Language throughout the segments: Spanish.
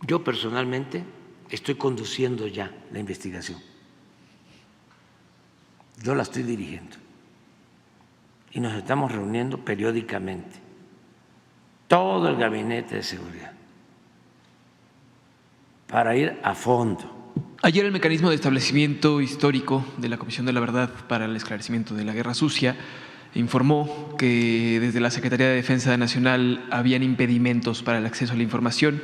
Yo personalmente estoy conduciendo ya la investigación. Yo la estoy dirigiendo. Y nos estamos reuniendo periódicamente, todo el gabinete de seguridad, para ir a fondo. Ayer el mecanismo de establecimiento histórico de la Comisión de la Verdad para el Esclarecimiento de la Guerra Sucia informó que desde la Secretaría de Defensa Nacional habían impedimentos para el acceso a la información.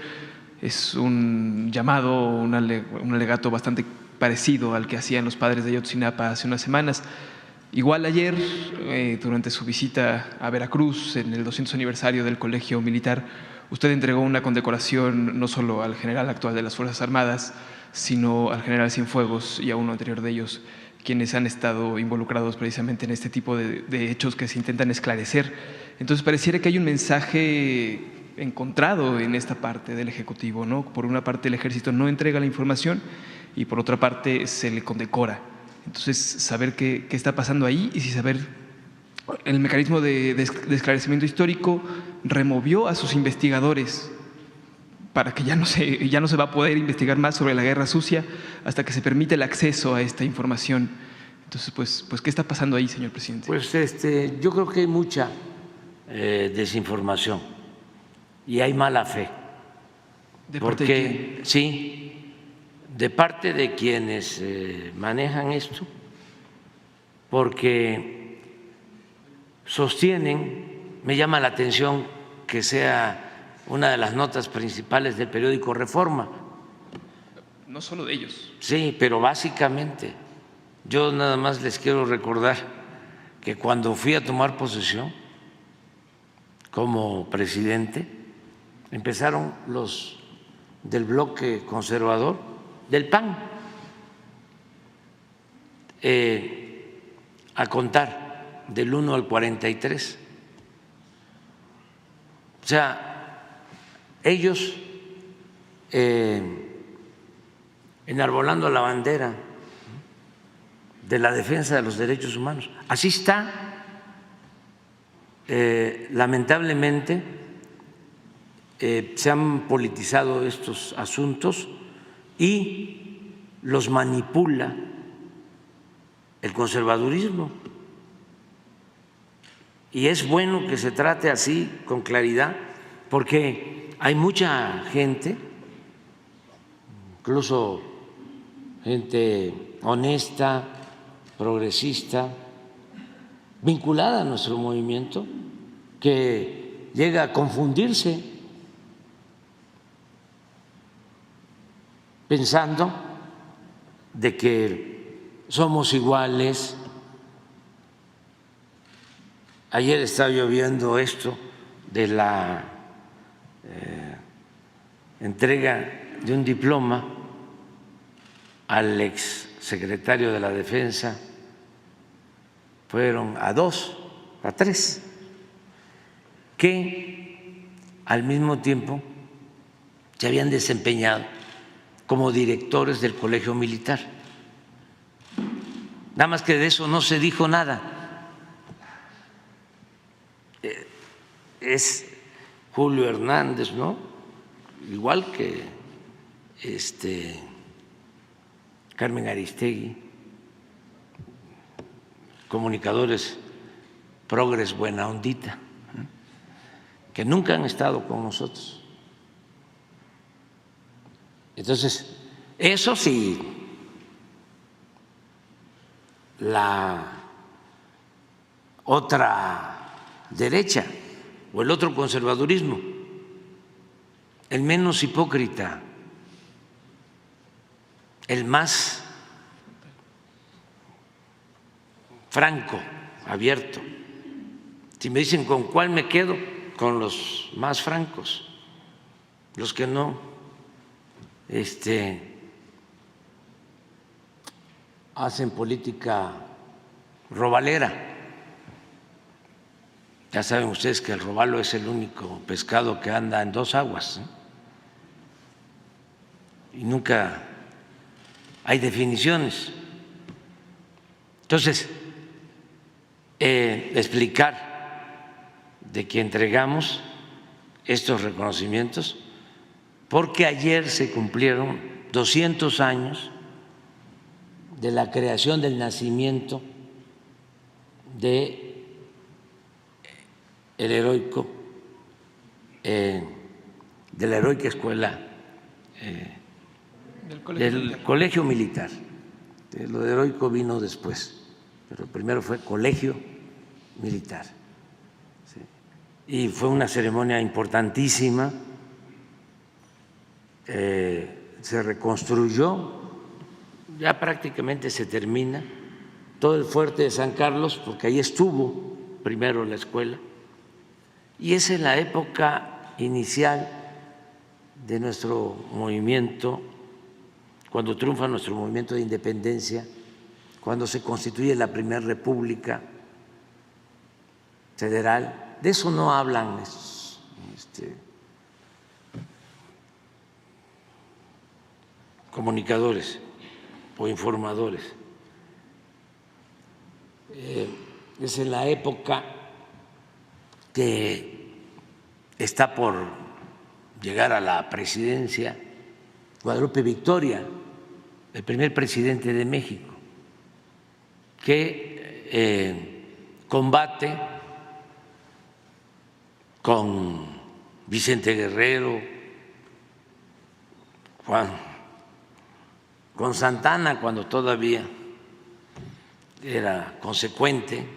Es un llamado, un alegato bastante parecido al que hacían los padres de Ayotzinapa hace unas semanas. Igual ayer, durante su visita a Veracruz, en el 200 aniversario del Colegio Militar, usted entregó una condecoración no solo al general actual de las Fuerzas Armadas, sino al general Cienfuegos y a uno anterior de ellos, quienes han estado involucrados precisamente en este tipo de hechos que se intentan esclarecer. Entonces pareciera que hay un mensaje encontrado en esta parte del Ejecutivo, ¿no? Por una parte el Ejército no entrega la información y por otra parte se le condecora. Entonces saber qué está pasando ahí y si saber el mecanismo de esclarecimiento histórico removió a sus investigadores para que ya no se va a poder investigar más sobre la Guerra Sucia hasta que se permite el acceso a esta información. Entonces, pues ¿qué está pasando ahí, señor presidente? Pues yo creo que hay mucha desinformación y hay mala fe. ¿De parte de quién? Sí, de parte de quienes manejan esto, porque sostienen, me llama la atención que sea una de las notas principales del periódico Reforma. No solo de ellos. Sí, pero básicamente yo nada más les quiero recordar que cuando fui a tomar posesión como presidente, empezaron los del bloque conservador, del PAN, a contar del 1 al 43. O sea, ellos enarbolando la bandera de la defensa de los derechos humanos. Así está, lamentablemente, se han politizado estos asuntos y los manipula el conservadurismo. Y es bueno que se trate así, con claridad, porque hay mucha gente, incluso gente honesta, progresista, vinculada a nuestro movimiento, que llega a confundirse pensando de que somos iguales. Ayer estaba yo viendo esto de la entrega de un diploma al ex secretario de la Defensa. Fueron a 2, a 3, que al mismo tiempo se habían desempeñado como directores del Colegio Militar. Nada más que de eso no se dijo nada. Es Julio Hernández, ¿no? Igual que Carmen Aristegui, comunicadores progres buena ondita, que nunca han estado con nosotros. Entonces, eso sí, la otra derecha o el otro conservadurismo, el menos hipócrita, el más franco, abierto. Si me dicen con cuál me quedo, con los más francos, los que no hacen política robalera. Ya saben ustedes que el robalo es el único pescado que anda en 2 aguas, ¿eh? Y nunca hay definiciones. Entonces, explicar de que entregamos estos reconocimientos porque ayer se cumplieron 200 años de la creación, del nacimiento de de la heroica escuela del Colegio Militar. Lo de heroico vino después, pero primero fue Colegio Militar. ¿Sí? Y fue una ceremonia importantísima. Se reconstruyó, ya prácticamente se termina todo el fuerte de San Carlos, porque ahí estuvo primero la escuela, y es en la época inicial de nuestro movimiento, cuando triunfa nuestro movimiento de independencia, cuando se constituye la primera república federal. De eso no hablan comunicadores o informadores. Es en la época que está por llegar a la presidencia Guadalupe Victoria, el primer presidente de México, que combate con Vicente Guerrero, con Santana cuando todavía era consecuente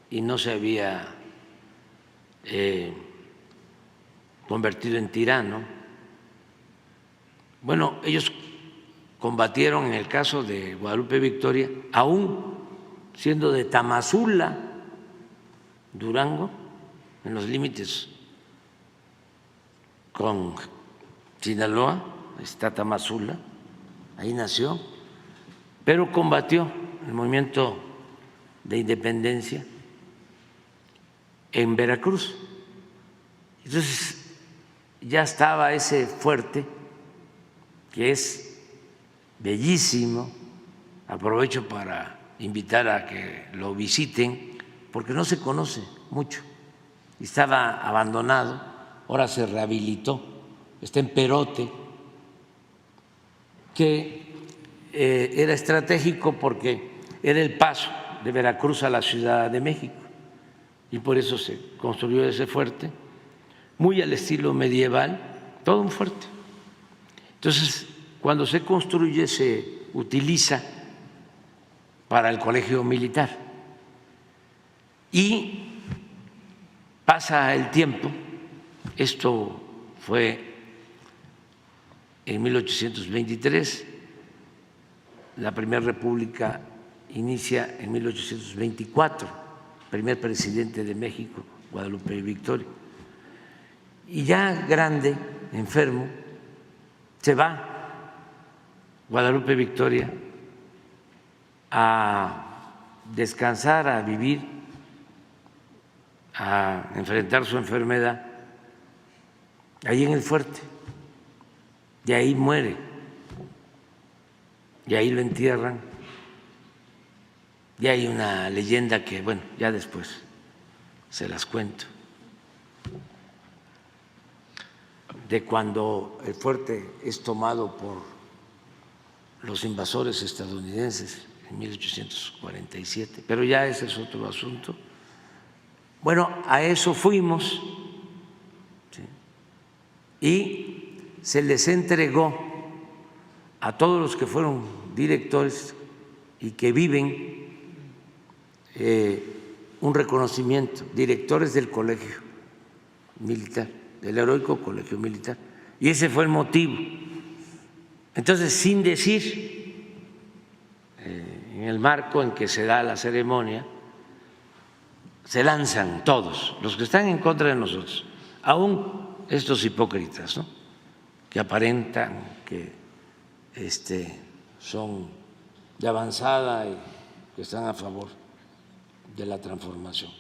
y no se había convertido en tirano. Bueno, ellos combatieron en el caso de Guadalupe Victoria, aún siendo de Tamazula, Durango, en los límites con Sinaloa, está Tamazula, ahí nació, pero combatió el movimiento de independencia en Veracruz. Entonces ya estaba ese fuerte, que es bellísimo. Aprovecho para invitar a que lo visiten, porque no se conoce mucho. Estaba abandonado, ahora se rehabilitó, está en Perote, que era estratégico porque era el paso de Veracruz a la Ciudad de México, y por eso se construyó ese fuerte, muy al estilo medieval, todo un fuerte. Entonces, cuando se construye, se utiliza para el colegio militar, y pasa el tiempo. Esto fue en 1823, la primera república inicia en 1824, primer presidente de México, Guadalupe Victoria. Y ya grande, enfermo, se va Guadalupe Victoria a descansar, a vivir, a enfrentar su enfermedad ahí en el fuerte, y ahí muere, y ahí lo entierran. Y hay una leyenda que, bueno, ya después se las cuento, de cuando el fuerte es tomado por los invasores estadounidenses en 1847, pero ya ese es otro asunto. Bueno, a eso fuimos, ¿sí? Y se les entregó a todos los que fueron directores y que viven un reconocimiento, directores del colegio militar, del heroico colegio militar, y ese fue el motivo. Entonces, sin decir, en el marco en que se da la ceremonia, se lanzan todos los que están en contra de nosotros, aún estos hipócritas, ¿no?, que aparentan que son de avanzada y que están a favor de la transformación.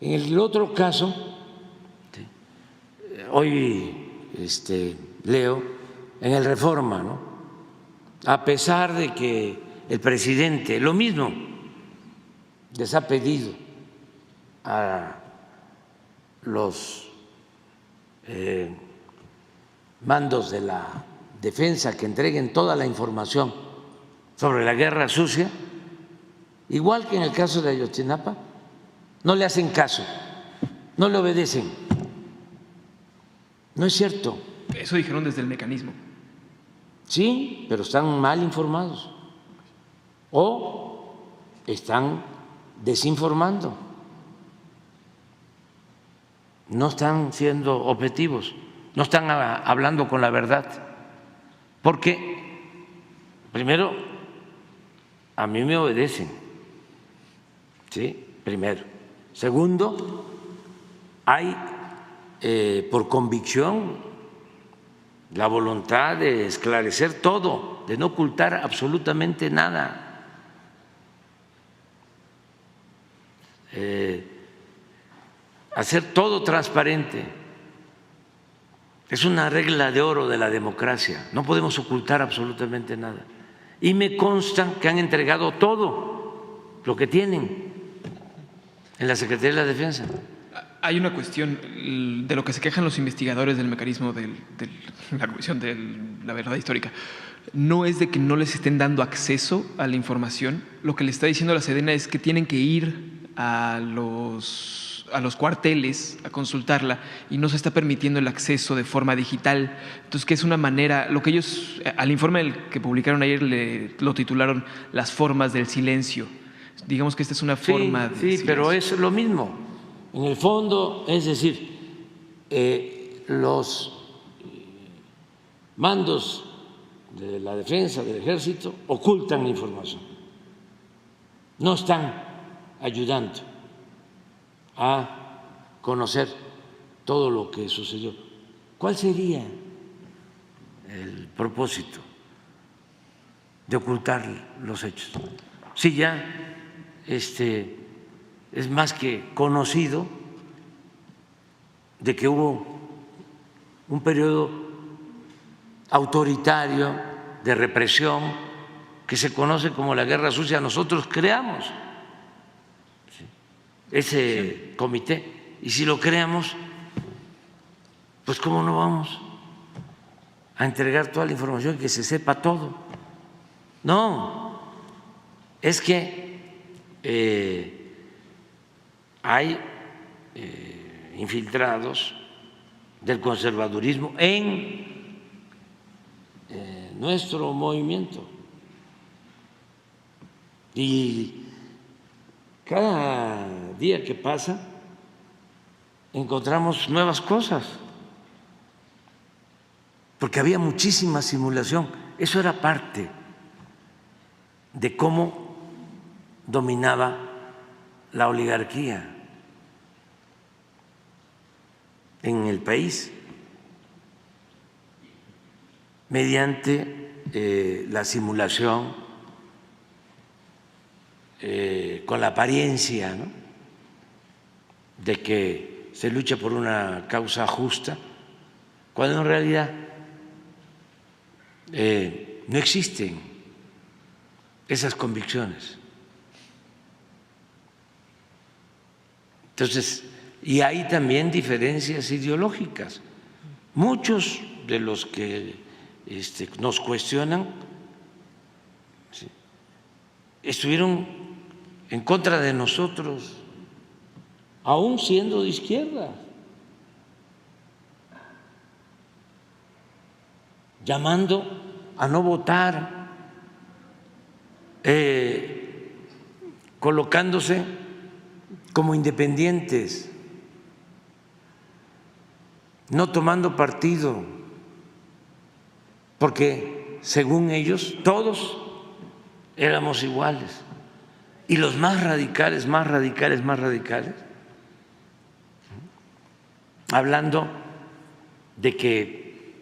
En el otro caso, hoy leo en el Reforma, ¿no?, a pesar de que el presidente lo mismo les ha pedido a los mandos de la defensa que entreguen toda la información sobre la guerra sucia, igual que en el caso de Ayotzinapa, no le hacen caso, no le obedecen. No es cierto. Eso dijeron desde el mecanismo. Sí, pero están mal informados o están desinformando, no están siendo objetivos, no están hablando con la verdad, porque primero a mí me obedecen, ¿sí? Primero. Segundo, hay por convicción la voluntad de esclarecer todo, de no ocultar absolutamente nada. Hacer todo transparente. Es una regla de oro de la democracia, no podemos ocultar absolutamente nada. Y me consta que han entregado todo lo que tienen en la Secretaría de la Defensa. Hay una cuestión de lo que se quejan los investigadores del mecanismo de la Comisión de la Verdad Histórica. No es de que no les estén dando acceso a la información. Lo que le está diciendo la Sedena es que tienen que ir a los cuarteles a consultarla y no se está permitiendo el acceso de forma digital. Entonces, que es una manera, lo que ellos, al informe que publicaron ayer lo titularon Las formas del silencio. Digamos que esta es una forma de silencio. Pero es lo mismo. En el fondo, es decir, los mandos de la defensa, del ejército, ocultan la información, no están ayudando a conocer todo lo que sucedió. ¿Cuál sería el propósito de ocultar los hechos? Si ya es más que conocido de que hubo un periodo autoritario de represión que se conoce como la Guerra Sucia. Nosotros creamos ese comité y si lo creamos, pues ¿cómo no vamos a entregar toda la información y que se sepa todo? No, es que hay infiltrados del conservadurismo en nuestro movimiento y cada día que pasa encontramos nuevas cosas, porque había muchísima simulación. Eso era parte de cómo dominaba la oligarquía en el país, mediante la simulación, con la apariencia, ¿no?, de que se lucha por una causa justa, cuando en realidad no existen esas convicciones. Entonces, y hay también diferencias ideológicas. Muchos de los que nos cuestionan estuvieron en contra de nosotros, aún siendo de izquierda, llamando a no votar, colocándose como independientes, no tomando partido, porque según ellos todos éramos iguales. Y los más radicales, hablando de que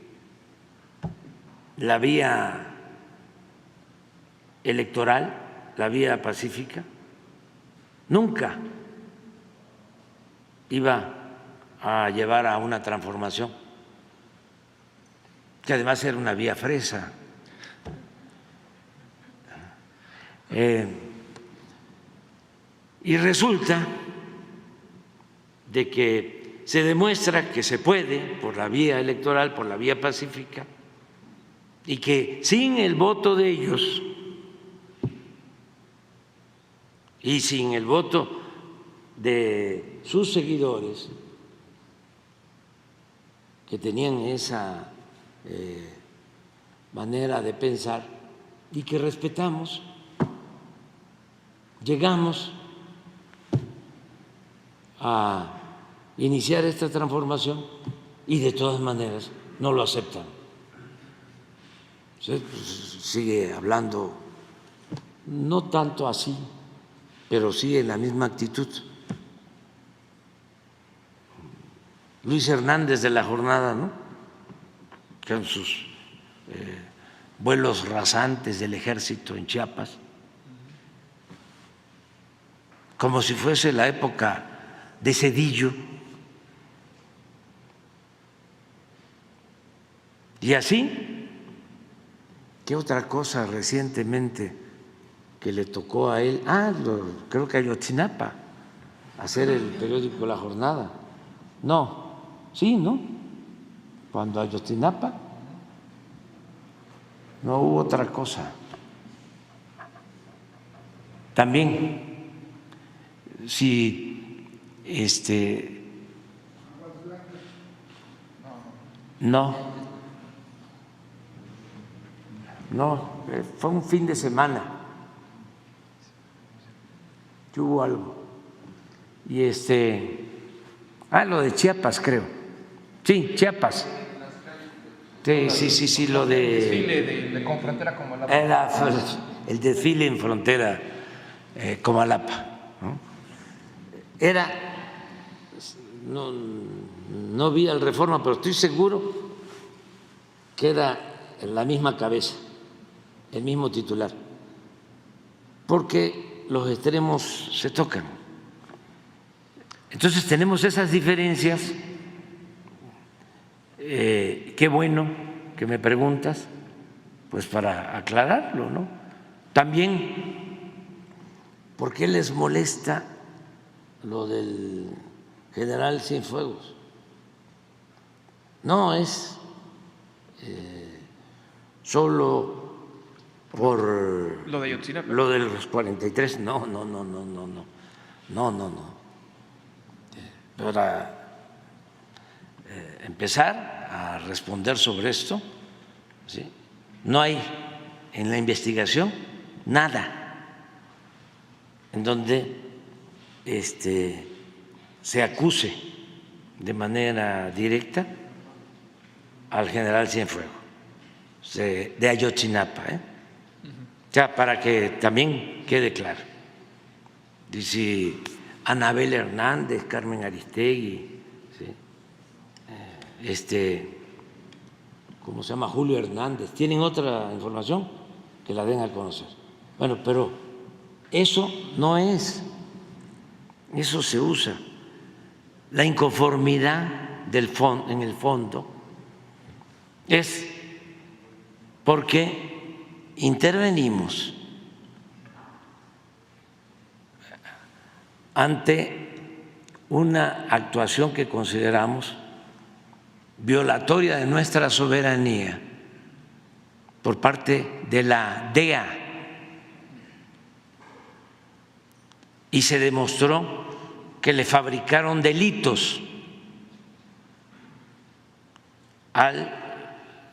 la vía electoral, la vía pacífica, nunca iba a llevar a una transformación, que además era una vía fresa. Y resulta de que se demuestra que se puede por la vía electoral, por la vía pacífica, y que sin el voto de ellos y sin el voto de sus seguidores, que tenían esa manera de pensar y que respetamos, llegamos a iniciar esta transformación y de todas maneras no lo aceptan. Usted sigue hablando, no tanto así, pero sí en la misma actitud. Luis Hernández de La Jornada, ¿no?, con sus vuelos rasantes del ejército en Chiapas, como si fuese la época de Zedillo. Y así, ¿qué otra cosa recientemente que le tocó a él? Creo que a Ayotzinapa, hacer el periódico La Jornada. No, sí, ¿no? Cuando Ayotzinapa no hubo otra cosa. También, si no, fue un fin de semana que hubo algo. Y lo de Chiapas, creo. Sí, Chiapas. Sí, lo de de con frontera con Comalapa. Era el desfile en frontera Comalapa, ¿no? No vi al Reforma, pero estoy seguro que era la misma cabeza, el mismo titular, porque los extremos se tocan. Entonces tenemos esas diferencias. Qué bueno que me preguntas, pues para aclararlo, ¿no? También, ¿por qué les molesta lo del general Cienfuegos? No es solo por Lo de Ayotzinapa. lo de los 43, no. Para empezar a responder sobre esto, ¿sí?, no hay en la investigación nada en donde se acuse de manera directa al general Cienfuegos de Ayotzinapa, O sea, para que también quede claro. Y si Anabel Hernández, Carmen Aristegui, ¿cómo se llama?, Julio Hernández, tienen otra información, que la den a conocer. Bueno, pero eso no es, eso se usa. La inconformidad en el fondo es porque intervenimos ante una actuación que consideramos violatoria de nuestra soberanía por parte de la DEA, y se demostró que le fabricaron delitos al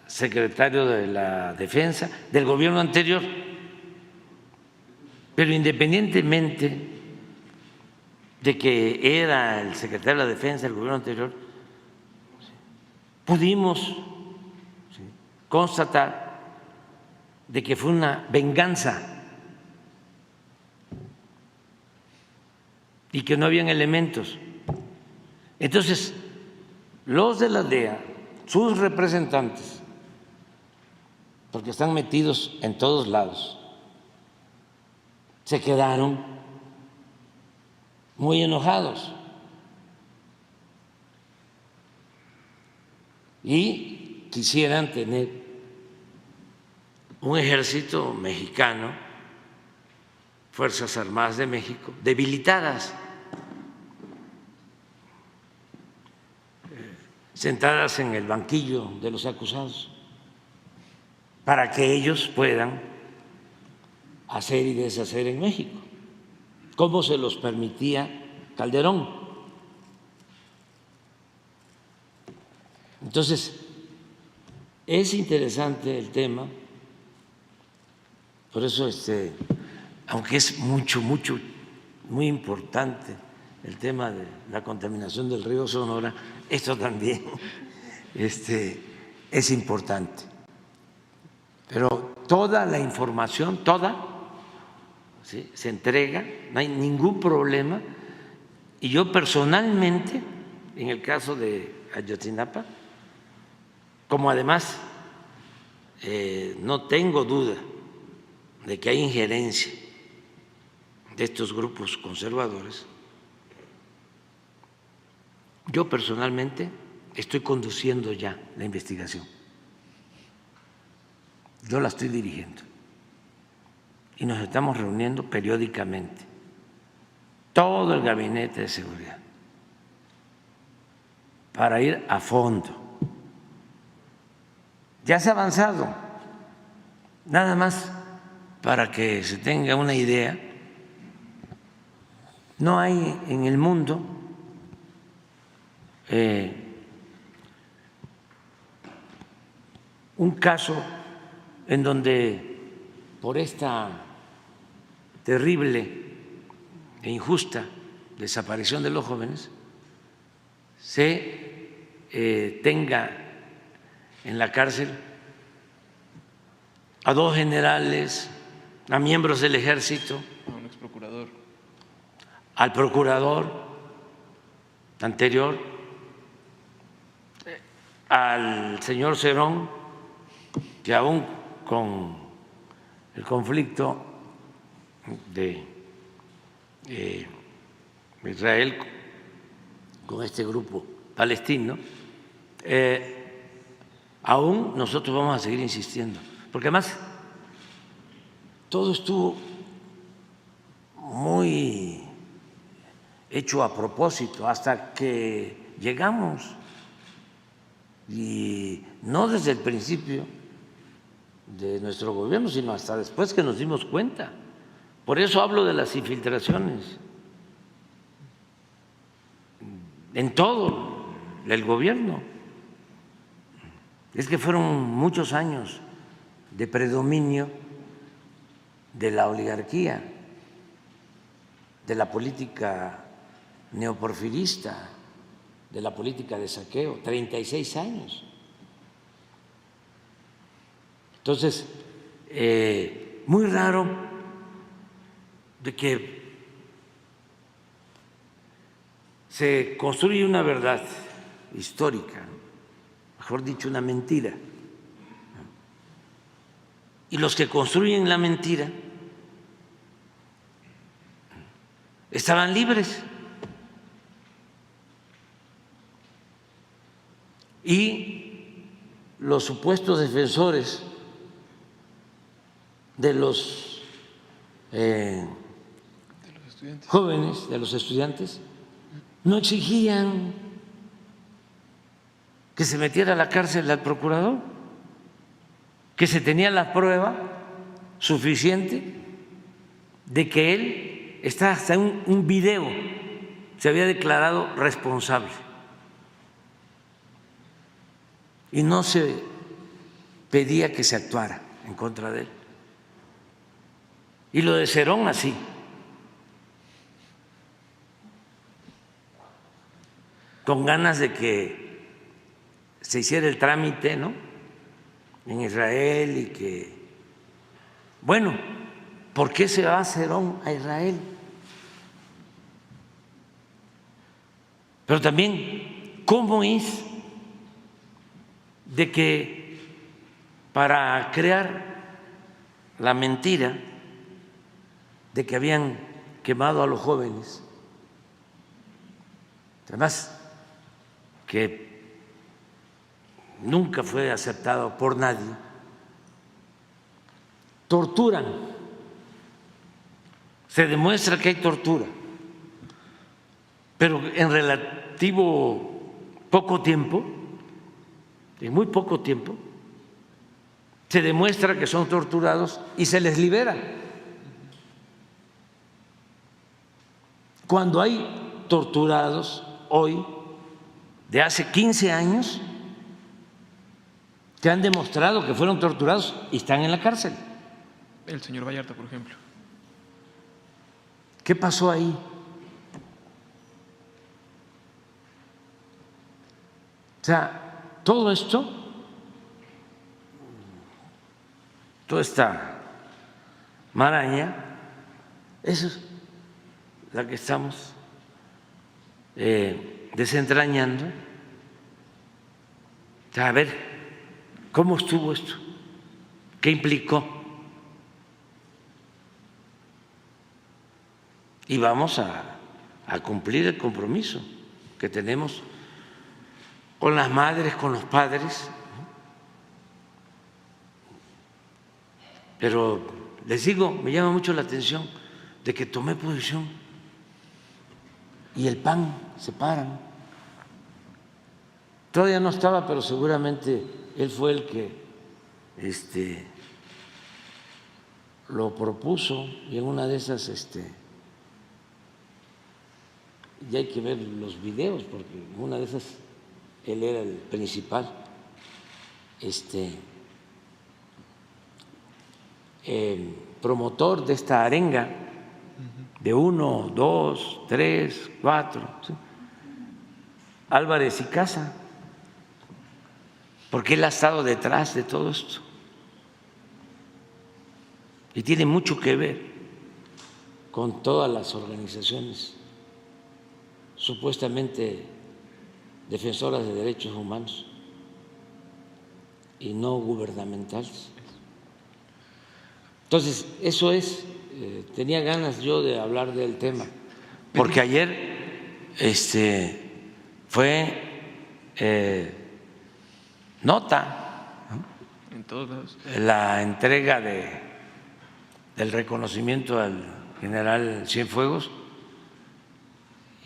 secretario de la Defensa del gobierno anterior. Pero independientemente de que era el secretario de la Defensa del gobierno anterior, pudimos constatar de que fue una venganza y que no habían elementos. Entonces, los de la DEA, sus representantes, porque están metidos en todos lados, se quedaron muy enojados y quisieran tener un ejército mexicano, Fuerzas Armadas de México, debilitadas. sentadas en el banquillo de los acusados para que ellos puedan hacer y deshacer en México, como se los permitía Calderón. Entonces, es interesante el tema, por eso aunque es muy importante el tema de la contaminación del río Sonora, esto también es importante. Pero toda la información, ¿sí?, se entrega, no hay ningún problema. Y yo personalmente, en el caso de Ayotzinapa, como además no tengo duda de que hay injerencia de estos grupos conservadores, yo personalmente estoy conduciendo ya la investigación. Yo la estoy dirigiendo y nos estamos reuniendo periódicamente, todo el gabinete de seguridad, para ir a fondo. Ya se ha avanzado, nada más para que se tenga una idea, no hay en el mundo un caso en donde por esta terrible e injusta desaparición de los jóvenes se tenga en la cárcel a 2 generales, a miembros del ejército, A un exprocurador. al procurador anterior, al señor Cerón, que aún con el conflicto de Israel con este grupo palestino, aún nosotros vamos a seguir insistiendo, porque además todo estuvo muy hecho a propósito hasta que llegamos, y no desde el principio de nuestro gobierno, sino hasta después que nos dimos cuenta. Por eso hablo de las infiltraciones en todo el gobierno. Es que fueron muchos años de predominio de la oligarquía, de la política neoporfirista, de la política de saqueo, 36 años. Entonces, muy raro de que se construye una verdad histórica, mejor dicho, una mentira, y los que construyen la mentira estaban libres y los supuestos defensores de los jóvenes, de los estudiantes, no exigían que se metiera a la cárcel al procurador, que se tenía la prueba suficiente de que él está hasta en un video, se había declarado responsable y no se pedía que se actuara en contra de él. Y lo de Cerón así. Con ganas de que se hiciera el trámite, ¿no?, en Israel, y que, bueno, ¿por qué se va Cerón a Israel? Pero también, ¿cómo es de que para crear la mentira de que habían quemado a los jóvenes, además que nunca fue aceptado por nadie, torturan? Se demuestra que hay tortura, pero en relativo poco tiempo en muy poco tiempo, se demuestra que son torturados y se les libera. Cuando hay torturados hoy de hace 15 años que han demostrado que fueron torturados y están en la cárcel. El señor Vallarta, por ejemplo. ¿Qué pasó ahí? O sea, todo esto, toda esta maraña, eso es la que estamos desentrañando. O sea, a ver, ¿cómo estuvo esto? ¿Qué implicó? Y vamos a cumplir el compromiso que tenemos con las madres, con los padres. Pero les digo, me llama mucho la atención de que tomé posición y el PAN se paran. Todavía no estaba, pero seguramente él fue el que lo propuso, y en una de esas ya hay que ver los videos, porque en una de esas él era el principal promotor de esta arenga de 1, 2, 3, 4, ¿sí? Álvarez y Casa, porque él ha estado detrás de todo esto y tiene mucho que ver con todas las organizaciones supuestamente defensoras de derechos humanos y no gubernamentales. Entonces, eso es, tenía ganas yo de hablar del tema, porque ayer fue nota, ¿no?, en todos lados, la entrega del reconocimiento al general Cienfuegos,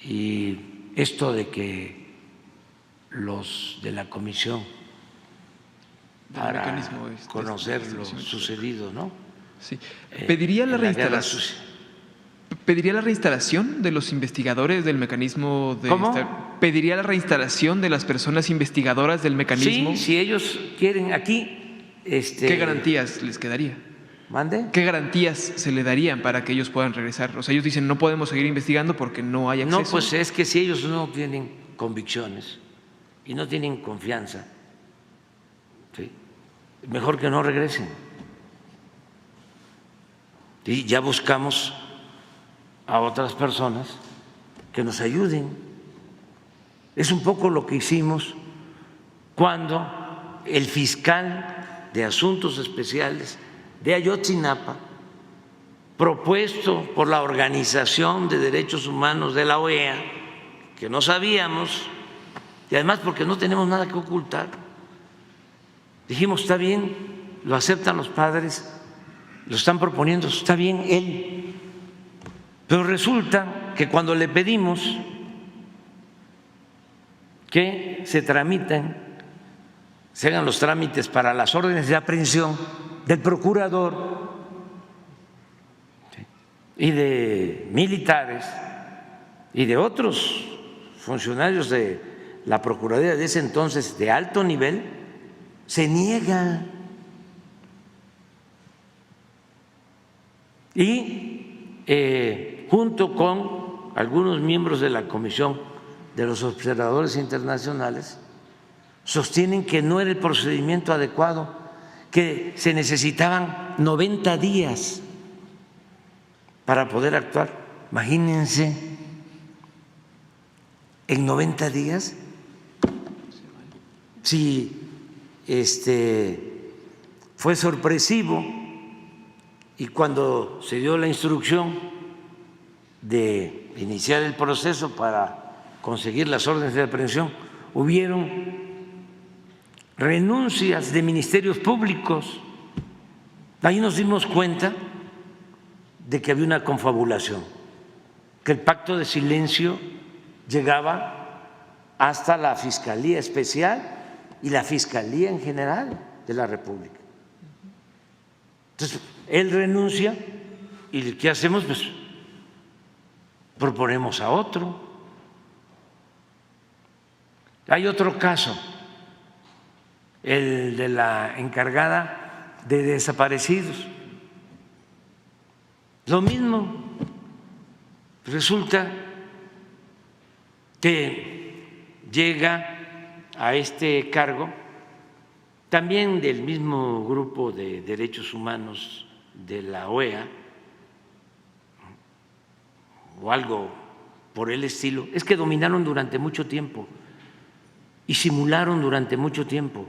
y esto de que los de la comisión para conocer lo sucedido, ¿no? Sí. Pediría la reinstalación de los investigadores del mecanismo de... ¿Cómo? ¿Pediría la reinstalación de las personas investigadoras del mecanismo? Sí, si ellos quieren aquí. ¿Qué garantías les quedaría? ¿Mande? ¿Qué garantías se le darían para que ellos puedan regresar? O sea, ellos dicen no podemos seguir investigando porque no hay acceso. No, pues es que si ellos no tienen convicciones y no tienen confianza, ¿sí?, mejor que no regresen. Y ya buscamos a otras personas que nos ayuden. Es un poco lo que hicimos cuando el fiscal de Asuntos Especiales de Ayotzinapa, propuesto por la Organización de Derechos Humanos de la OEA, que no sabíamos, y además porque no tenemos nada que ocultar, dijimos, está bien, lo aceptan los padres, lo están proponiendo, está bien él, pero resulta que cuando le pedimos que se hagan los trámites para las órdenes de aprehensión del procurador y de militares y de otros funcionarios de la Procuraduría de ese entonces de alto nivel, se niega. Y junto con algunos miembros de la Comisión de los Observadores Internacionales sostienen que no era el procedimiento adecuado, que se necesitaban 90 días para poder actuar. Imagínense, en 90 días, si fue sorpresivo, y cuando se dio la instrucción de iniciar el proceso para conseguir las órdenes de aprehensión, hubieron renuncias de ministerios públicos. Ahí nos dimos cuenta de que había una confabulación, que el pacto de silencio llegaba hasta la Fiscalía Especial y la Fiscalía en general de la República. Entonces, él renuncia y ¿qué hacemos? Pues proponemos a otro. Hay otro caso, el de la encargada de desaparecidos. Lo mismo, resulta que llega a este cargo también del mismo grupo de derechos humanos de la OEA o algo por el estilo. Es que dominaron durante mucho tiempo y simularon durante mucho tiempo,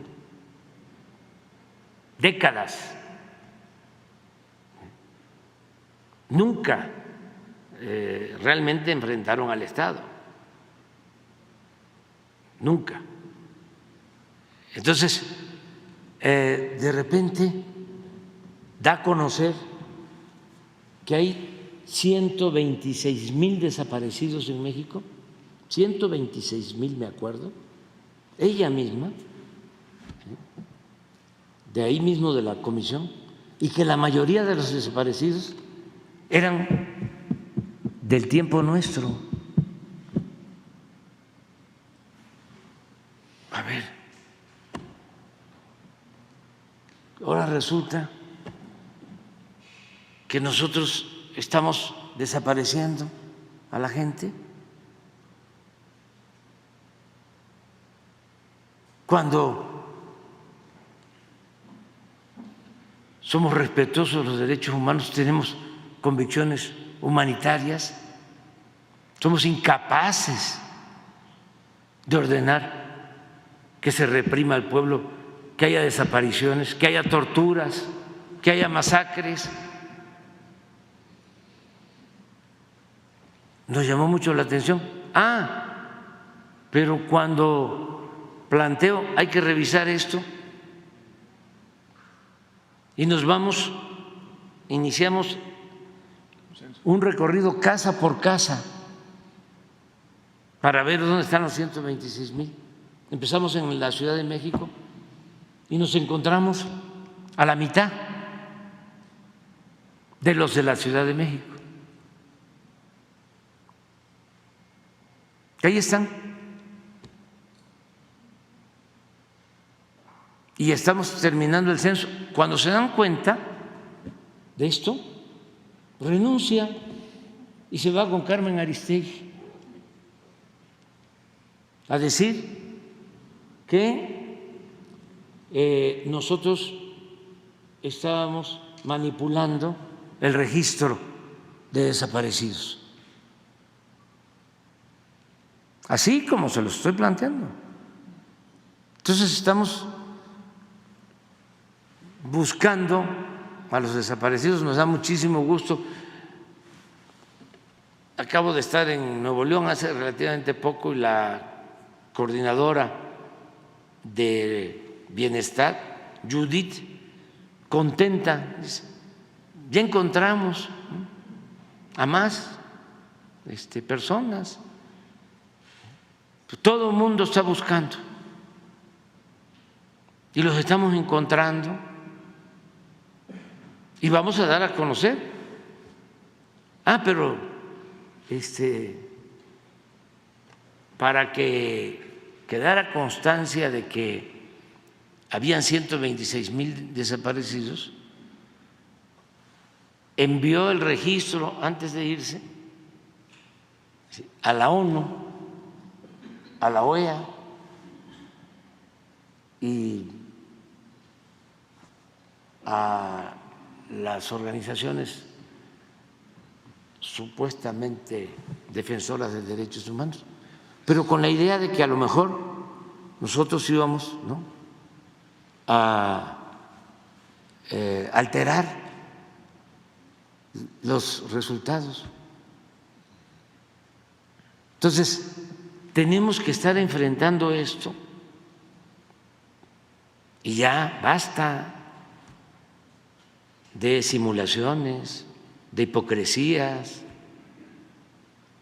décadas. Nunca realmente enfrentaron al Estado, nunca. Entonces, de repente da a conocer que hay 126,000 desaparecidos en México, 126,000, me acuerdo, ella misma, de ahí mismo de la comisión, y que la mayoría de los desaparecidos eran del tiempo nuestro. A ver, ahora resulta que nosotros estamos desapareciendo a la gente cuando somos respetuosos de los derechos humanos, tenemos convicciones humanitarias, somos incapaces de ordenar que se reprima al pueblo, que haya desapariciones, que haya torturas, que haya masacres. Nos llamó mucho la atención. Pero cuando planteo hay que revisar esto y nos vamos, iniciamos un recorrido casa por casa para ver dónde están los 126,000. Empezamos en la Ciudad de México y nos encontramos a la mitad de los de la Ciudad de México. Ahí están. Y estamos terminando el censo. Cuando se dan cuenta de esto, renuncia y se va con Carmen Aristegui a decir que nosotros estábamos manipulando el registro de desaparecidos. Así como se lo estoy planteando. Entonces estamos buscando a los desaparecidos, nos da muchísimo gusto. Acabo de estar en Nuevo León hace relativamente poco y la coordinadora de Bienestar, Judith, contenta, dice, ya encontramos a más personas. Todo el mundo está buscando y los estamos encontrando y vamos a dar a conocer. Pero para que quedara constancia de que habían 126,000 desaparecidos, envió el registro antes de irse a la ONU, a la OEA y a las organizaciones supuestamente defensoras de derechos humanos, pero con la idea de que a lo mejor nosotros íbamos, ¿no?, a alterar los resultados. Entonces, tenemos que estar enfrentando esto y ya basta de simulaciones, de hipocresías.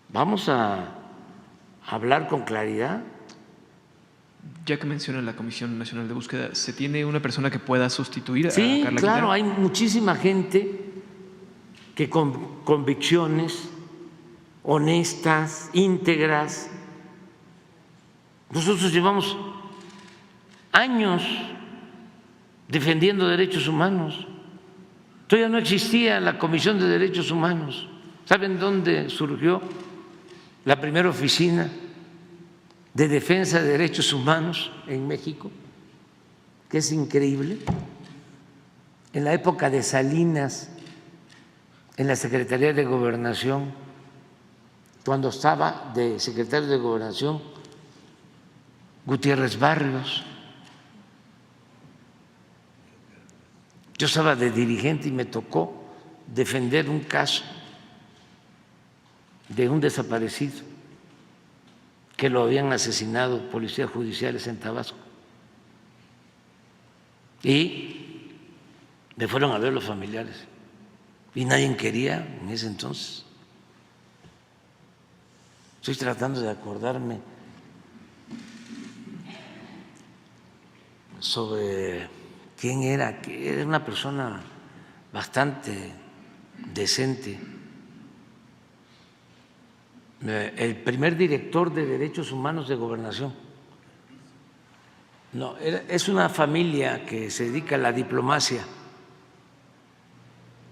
Vamos a hablar con claridad Ya que menciona la Comisión Nacional de Búsqueda, ¿se tiene una persona que pueda sustituir a Sí, Carla claro, Quintana? hay muchísima gente que con convicciones honestas, íntegras. Nosotros llevamos años defendiendo derechos humanos. Todavía no existía la Comisión de Derechos Humanos. ¿Saben dónde surgió la primera oficina de defensa de derechos humanos en México? Que es increíble. En la época de Salinas, en la Secretaría de Gobernación, cuando estaba de secretario de Gobernación Gutiérrez Barrios, yo estaba de dirigente y me tocó defender un caso de un desaparecido que lo habían asesinado policías judiciales en Tabasco. Y me fueron a ver los familiares y nadie quería en ese entonces. Estoy tratando de acordarme sobre quién era, que era una persona bastante decente. El primer director de Derechos Humanos de Gobernación. No, es una familia que se dedica a la diplomacia.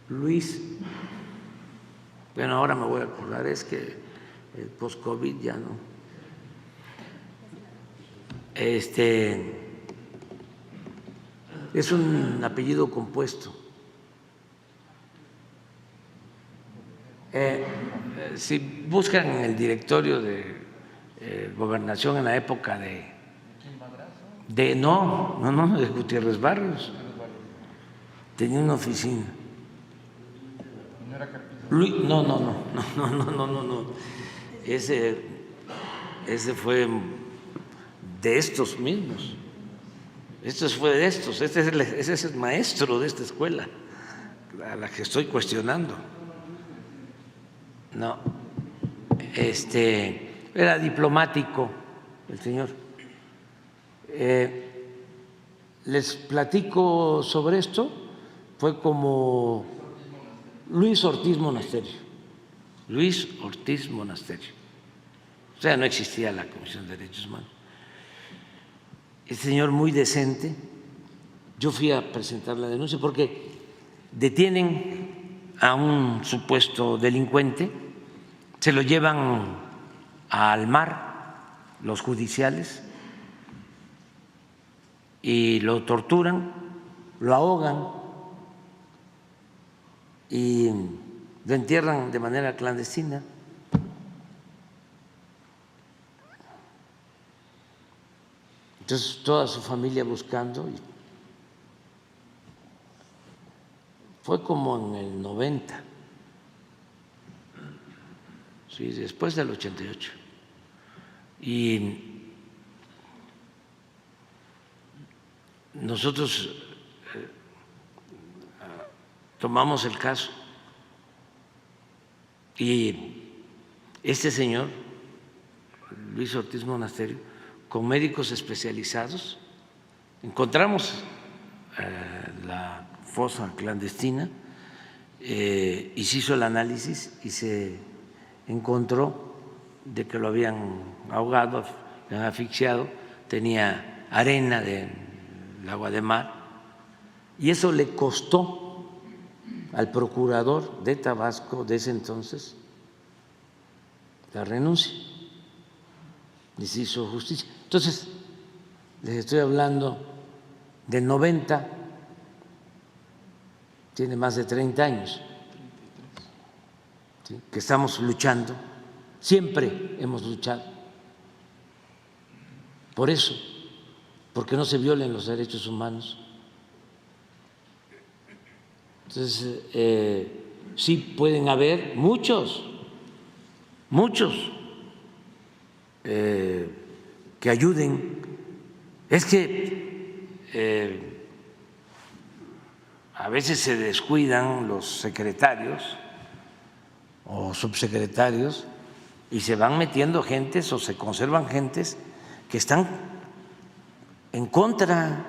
Luis, bueno, ahora me voy a acordar, es que el post-COVID ya no. Es un apellido compuesto. Si buscan en el directorio de Gobernación en la época de Gutiérrez Barrios, tenía una oficina. No. Ese fue de estos mismos. Ese es el maestro de esta escuela, a la que estoy cuestionando. No, era diplomático el señor. Les platico sobre esto, fue como Luis Ortiz Monasterio. O sea, no existía la Comisión de Derechos Humanos. El señor muy decente. Yo fui a presentar la denuncia porque detienen a un supuesto delincuente, se lo llevan al mar los judiciales y lo torturan, lo ahogan y lo entierran de manera clandestina. Entonces toda su familia buscando, y fue como en el 90, sí, después del 88. Y nosotros tomamos el caso y este señor, Luis Ortiz Monasterio, con médicos especializados, encontramos la fosa clandestina y se hizo el análisis y se encontró de que lo habían ahogado, lo habían asfixiado, tenía arena del agua de mar y eso le costó al procurador de Tabasco de ese entonces la renuncia y se hizo justicia. Entonces, les estoy hablando del 90, tiene más de 30 años, ¿sí?, que estamos luchando, siempre hemos luchado por eso, porque no se violen los derechos humanos. Entonces, sí pueden haber muchos que ayuden. Es que a veces se descuidan los secretarios o subsecretarios y se van metiendo gentes o se conservan gentes que están en contra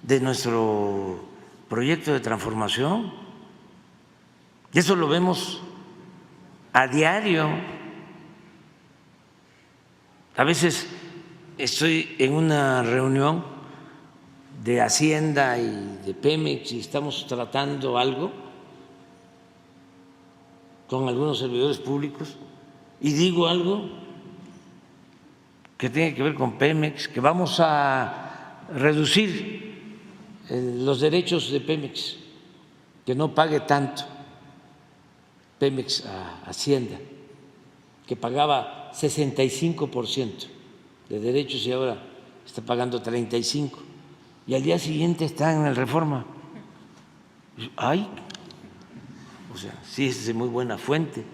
de nuestro proyecto de transformación. Y eso lo vemos a diario. A veces estoy en una reunión de Hacienda y de Pemex y estamos tratando algo con algunos servidores públicos y digo algo que tiene que ver con Pemex, que vamos a reducir los derechos de Pemex, que no pague tanto Pemex a Hacienda, que pagaba 65% de derechos y ahora está pagando 35%, y al día siguiente está en el Reforma. Ay, o sea, sí es de muy buena fuente.